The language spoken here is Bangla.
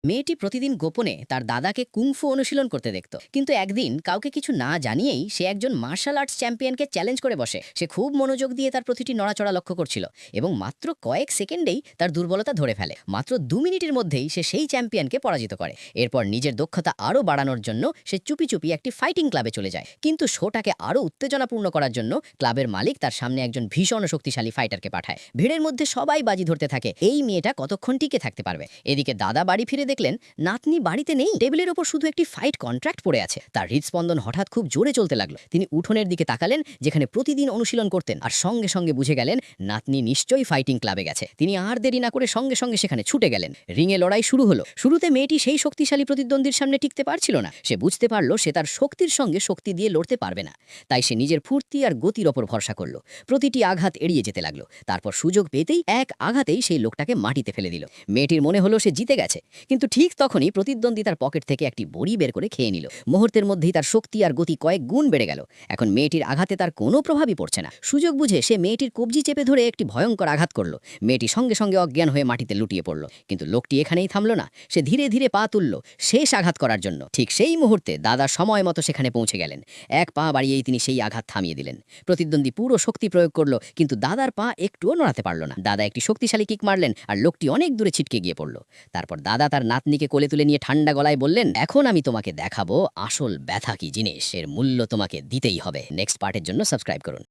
মেয়েটি প্রতিদিন গোপনে তার দাদাকে কুংফু অনুশীলন করতে দেখত, কিন্তু একদিন কাউকে কিছু না জানিয়েই সে একজন মার্শাল আর্টস চ্যাম্পিয়নকে চ্যালেঞ্জ করে বসে। সে খুব মনোযোগ দিয়ে তার প্রতিটি নড়াচড়া লক্ষ্য করছিল এবং মাত্র কয়েক সেকেন্ডেই তার দুর্বলতা ধরে ফেলে। মাত্র 2 মিনিটের মধ্যেই সে সেই চ্যাম্পিয়নকে পরাজিত করে। এরপর নিজের দক্ষতা আরও বাড়ানোর জন্য সে চুপি চুপি একটি ফাইটিং ক্লাবে চলে যায়, কিন্তু শোটাকে আরও উত্তেজনাপূর্ণ করার জন্য ক্লাবের মালিক তার সামনে একজন ভীষণ শক্তিশালী ফাইটারকে পাঠায়। ভিড়ের মধ্যে সবাই বাজি ধরতে থাকে এই মেয়েটা কতক্ষণ টিকে থাকতে পারবে। এদিকে দাদা বাড়ি ফিরে দেখলেন নাতনি বাড়িতে নেই। টেবিলের ওপর শুধু একটি ফাইট কন্ট্রাক্ট পড়ে আছে। তার হৃদস্পন্দন হঠাৎ খুব জোরে চলতে লাগলো। তিনি উঠোনের দিকে তাকালেন, যেখানে প্রতিদিন অনুশীলন করতেন, আর সঙ্গে সঙ্গে বুঝে গেলেন নাতনি নিশ্চয়ই ফাইটিং ক্লাবে গেছে। তিনি আর দেরি না করে সঙ্গে সঙ্গে সেখানে ছুটে গেলেন। রিংয়ে লড়াই শুরু হলো। শুরুতে মেয়েটি সেই শক্তিশালী প্রতিদ্বন্দ্বীর সামনে টিকতে পারছিল না। সে বুঝতে পারলো সে তার শক্তির সঙ্গে শক্তি দিয়ে লড়তে পারবে না। তাই সে নিজের ফুর্তি আর গতির ওপর ভরসা করলো। প্রতিটি আঘাত এড়িয়ে যেতে লাগলো। তারপর সুযোগ পেতেই এক আঘাতেই সেই লোকটাকে মাটিতে ফেলে দিল। মেয়েটির মনে হলো সে জিতে গেছে, কিন্তু ঠিক তখনই প্রতিদ্বন্দ্বী তার পকেট থেকে একটি বড়ি বের করে খেয়ে নিল। মুহূর্তের মধ্যেই তার শক্তি আর গতি কয়েক গুণ বেড়ে গেল। এখন মেয়েটির আঘাতে তার কোনো প্রভাবই পড়ছে না। সুযোগ বুঝে সে মেয়েটির কবজি চেপে ধরে একটি ভয়ঙ্কর আঘাত করলো। মেয়েটি সঙ্গে সঙ্গে অজ্ঞান হয়ে মাটিতে লুটিয়ে পড়ল। কিন্তু লোকটি এখানেই থামল না। সে ধীরে ধীরে পা তুলল শেষ আঘাত করার জন্য। ঠিক সেই মুহূর্তে দাদা সময় মতো সেখানে পৌঁছে গেলেন। এক পা বাড়িয়েই তিনি সেই আঘাত থামিয়ে দিলেন। প্রতিদ্বন্দ্বী পুরো শক্তি প্রয়োগ করলো, কিন্তু দাদার পা একটুও নড়াতে পারল না। দাদা একটি শক্তিশালী কিক মারলেন আর লোকটি অনেক দূরে ছিটকে গিয়ে পড়ল। তারপর দাদা তার নাতনিকে কোলে তুলে নিয়ে ঠান্ডা গলায় বললেন, এখন আমি তোমাকে দেখাবো আসল ব্যথা কি জিনিস। এর মূল্য তোমাকে দিতেই হবে। নেক্সট পার্টের জন্য সাবস্ক্রাইব করুন।